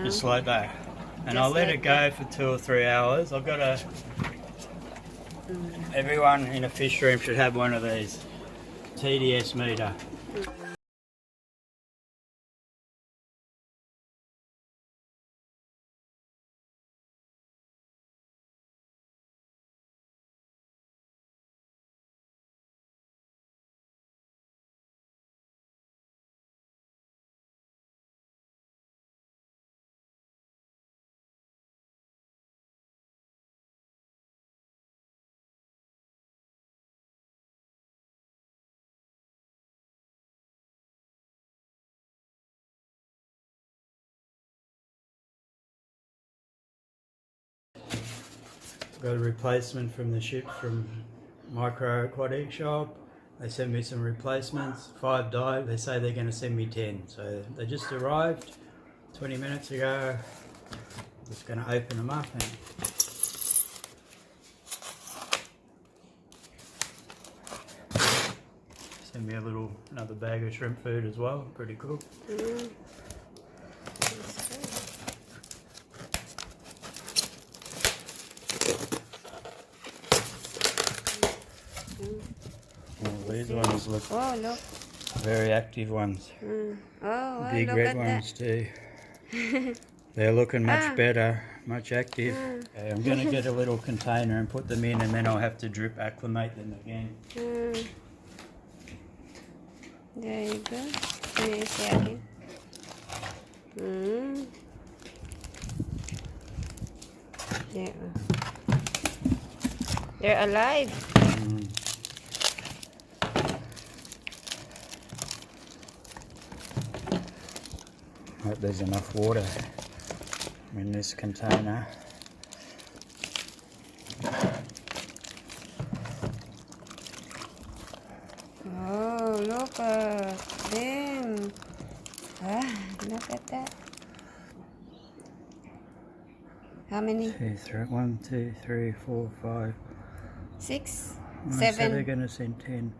Just like that. And I'll let it go for 2 or 3 hours. I've got a... Everyone in a fish room should have one of these. TDS meter. Got a replacement from the ship from Micro Aquatic Shop. They sent me some replacements. 5 died. They say they're going to send me 10. So they just arrived 20 minutes ago. Just going to open them up and send me another bag of shrimp food as well. Pretty cool. These ones look, very active ones. Big red ones too. They're looking much better, much active. Okay, I'm going to get a little container and put them in, and then I'll have to drip acclimate them again. There you go. Can you see again? Yeah. They're alive. Hope there's enough water in this container. Oh, look at them. Look at that. How many? 1, 2, 3, 4, 5. 6, So 7. they're going to send 10.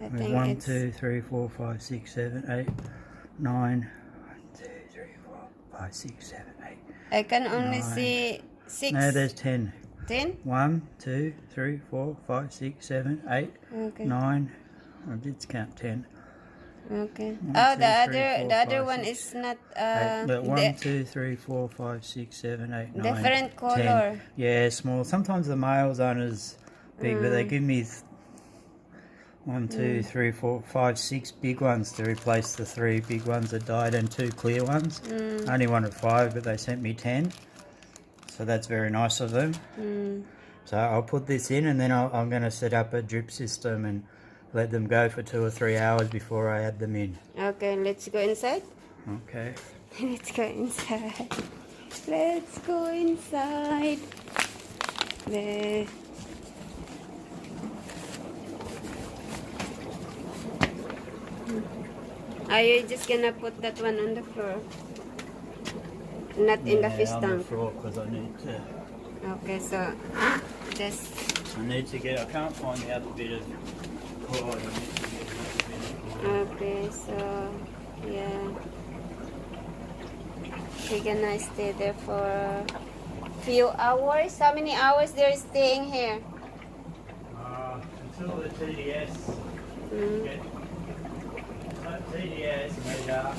I think 1, it's 2, 3, 4, 5, 6, 7, 8, 9. 1, 2, 3, 4, 5, 6, 7, 8. I can only 9. see 6. No, there's 10. 10? 1, 2, 3, 4, 5, 6, 7, 8, Okay. 9. I did count 10. Okay. 1, Oh, 2, the 3, other 4, the other 5, one 6, is not 1, 2, 3, 4, 5, 6, 7, 8, 9. different color. 10. Yeah, small. Sometimes the males aren't as big, but they give me 1, 2, 3, 4, 5, 6 big ones to replace the 3 big ones that died and 2 clear ones. I only wanted 5, but they sent me 10. So that's very nice of them. So I'll put this in, and then I'm going to set up a drip system and let them go for 2 or 3 hours before I add them in. Okay, let's go inside. Okay. Let's go inside. Let's go inside. There. Are you just gonna put that one on the floor? Not in the fish on tank? the floor, because I need to... Okay, so just... I can't find the other bit of cord. I need to get another bit of cord. Okay, so yeah, we're gonna stay there for a few hours. How many hours they're staying here? Until the TDS get TDS meter,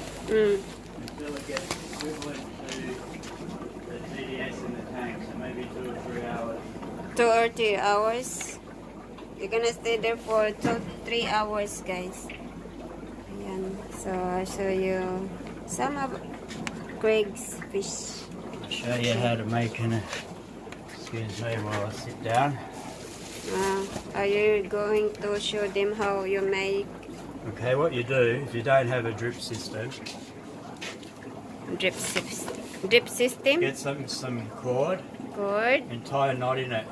until it gets equivalent to the TDS in the tank, so maybe 2 or 3 hours. 2 or 3 hours. You're gonna stay there for 2 to 3 hours, guys. Ayan. So I'll show you some of Craig's fish. I'll show you how to make an... Excuse me while I sit down. Are you going to show them how you make Okay, what you do, if you don't have a drip system, drip system? get some cord Cord. and tie a knot in it.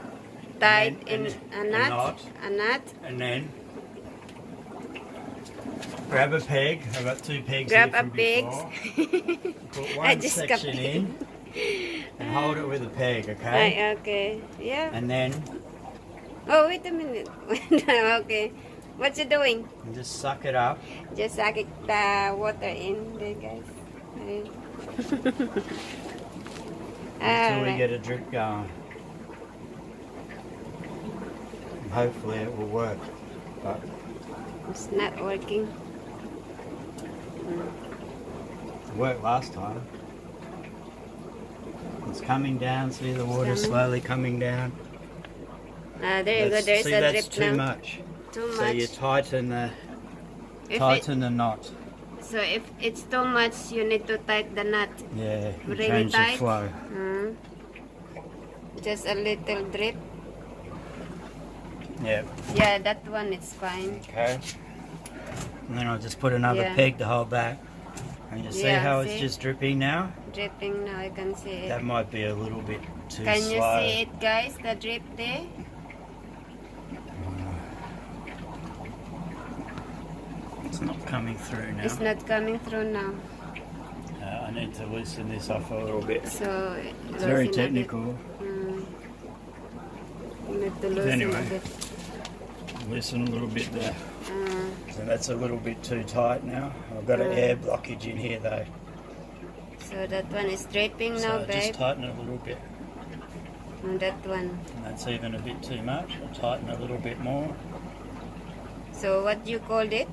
Tied And in then- a knot. And then grab a peg. I've got 2 pegs grab here a from peg. before. Put I one just got section in and hold it with a peg, okay? Okay. Yeah. And then Oh, wait a minute. Okay. What you doing? just suck it up. Just suck the water in there, guys. Until we Alright. get a drip going. And hopefully it will work. But It's not working. it worked last time. It's coming down. See the water coming. slowly coming down. There you go. There's See, a that's drip too now. much. Too So you much. tighten If the knot. So if it's too much, you need to tighten the knot. Yeah, Really change the tight? flow. Just a little drip. Yeah. Yeah, that one is fine. Okay. And then I'll just put another Yeah. peg to hold back. And you see Yeah, how see? it's just dripping now? Dripping now, I can see it. That might be a little bit too Can slow. you see it, guys? The drip there? It's not coming through now. It's not coming through now. I need to loosen this off a little bit. So It's very loosen a bit. technical. You need to loosen Anyway. a bit. Loosen a little bit there. So that's a little bit too tight now. I've got an air blockage in here though. So that one is dripping now, So babe. just tighten it a little bit. And that one. And that's even a bit too much. I'll tighten a little bit more. So what you called it?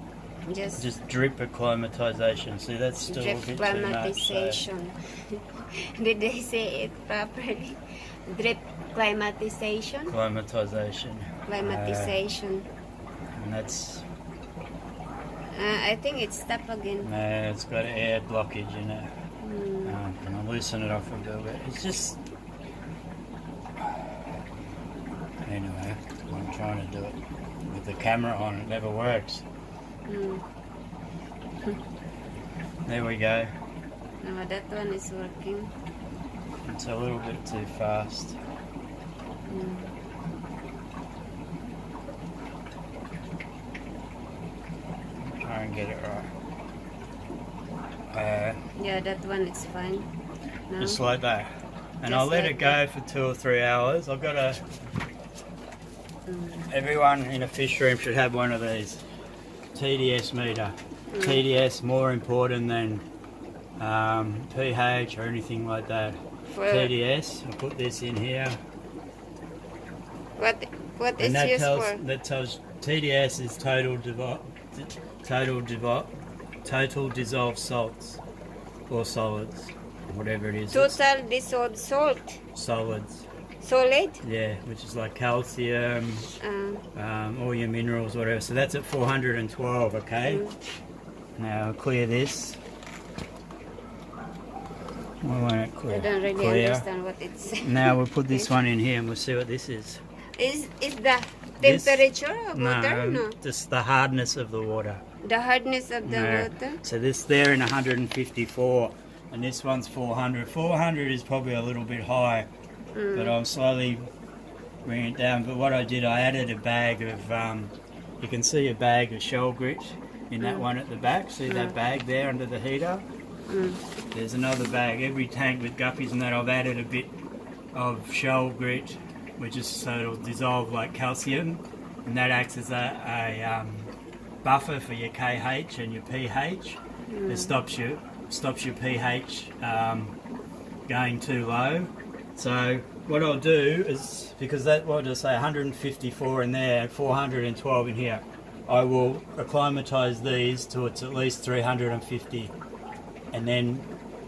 Just drip acclimatization. See, that's still Drip a bit too much. So climatization. Did they say it properly? Drip climatization? acclimatization. Climatization. And that's, I think it's stuck again. no, it's got air blockage in it. And I'll loosen it off a little bit. It's just, anyway, I'm trying to do it with the camera on. It never works. There we go. No, that one is working. It's a little bit too fast. Try and get it right. Yeah, that one is fine. No? Just like that. And Just I'll let like it go for 2 or 3 hours. I've got a... Everyone in a fish room should have one of these. TDS meter. TDS more important than pH or anything like that. For TDS, I'll put this in here. what is And that used tells, for? that tells TDS is total dissolved salts or solids, whatever it is. Total dissolved salt. Solids, Solid? yeah, which is like calcium, all your minerals, whatever. So that's at 412, okay? Now I'll clear this. Why won't it I clear? don't really Clear. understand what it says. Now we'll put this one in here and we'll see what this is. Is the This- temperature of water? No. Just the hardness of the water. The hardness of the No. water? So this there in 154 and this one's 400. 400 is probably a little bit high, but I'm slowly bringing it down. But what I did, I added a bag of, you can see a bag of shell grit in that one at the back. See that bag there under the heater? There's another bag. Every tank with guppies and that, I've added a bit of shell grit, which is so it'll dissolve like calcium, and that acts as a buffer for your KH and your pH. It stops your pH going too low. So what I'll do is, because that, what did I say, 154 in there, 412 in here, I will acclimatise these to it's at least 350, and then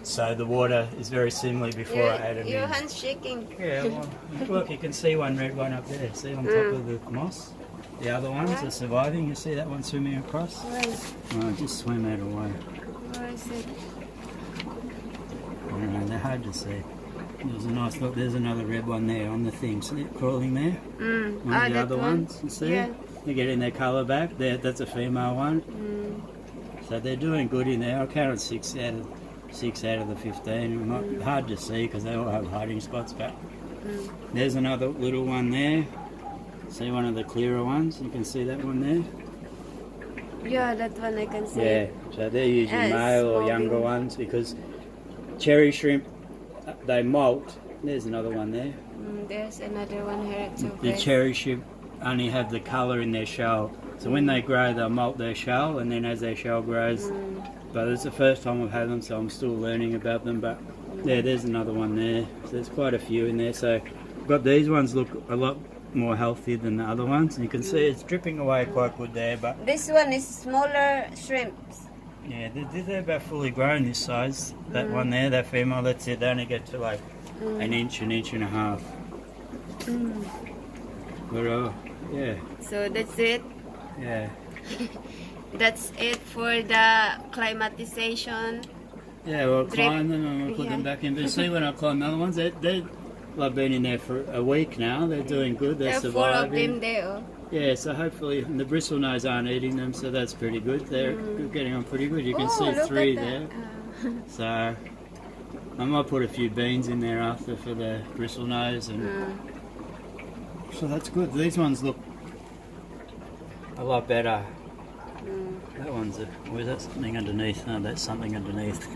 so the water is very similar before I add them Your in. hand's shaking. Yeah, well, look, you can see one red one up there. See on top of the moss? The other ones are surviving. You see that one swimming across? Oh, just swim out away. Where is it? I don't know, they're hard to see. There's a nice look, there's another red one there on the thing. See it crawling there? One of the that other one? ones, you see? Yeah. They're getting their colour back. That's a female one. So they're doing good in there. I counted 6 out of the 15. Not hard to see because they all have hiding spots, but there's another little one there. See one of the clearer ones? You can see that one there? Yeah, that one I can see. Yeah, so they're usually it's male or younger moving. ones because cherry shrimp, they molt. There's another one there. There's another one here too. The guys. cherry shrimp only have the colour in their shell. So when they grow, they'll molt their shell, and then as their shell grows, But it's the first time I've had them, so I'm still learning about them. But yeah, there's another one there. So there's quite a few in there. So I've got these ones look a lot more healthy than the other ones. And you can see it's dripping away quite good there. But This one is smaller shrimps. yeah, they're about fully grown this size. That one there, that female, that's it. They only get to like an inch and a half. But yeah, So that's it. yeah. That's it for the climatization. Yeah, well, Drip. climb them and we'll put them back in. But see, when I climb the other ones, I've been in there for a week now. They're doing good. They're There are 4 of them surviving. there. Yeah, so hopefully, and the bristlenose aren't eating them, so that's pretty good. They're getting on pretty good. You can see look 3 at there. that. So I might put a few beans in there after for the bristlenose, and so that's good. These ones look a lot better. That one's was that something underneath? No, that's something underneath.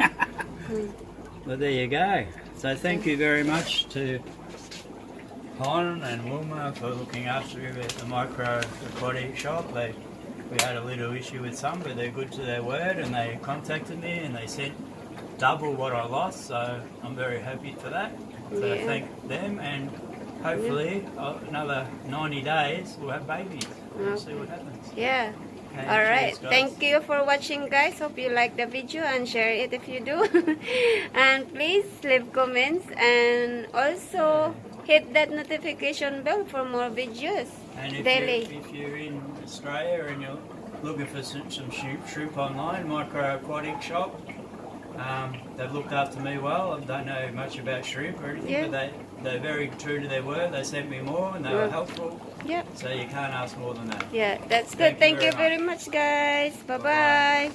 But there you go. So thank you very much to Hon and Wilma for looking after you at the micro aquatic shop. We had a little issue with some, but they're good to their word, and they contacted me and they sent double what I lost. So I'm very happy for that. So Yeah. thank them, and hopefully another 90 days we'll have babies. We'll see what happens. Yeah. Okay, Alright, cheers, guys. thank you for watching, guys. Hope you like the video and share it if you do. And please leave comments and also hit that notification bell for more videos And if daily. if you're in Australia and you're looking for some shrimp online, micro aquatic shop, they've looked after me well. I don't know much about shrimp or anything, but they're very true to their word. They sent me more and they were helpful. Yeah, So you can't ask more than that. yeah, that's good. Thank you very very much, guys. Bye-bye.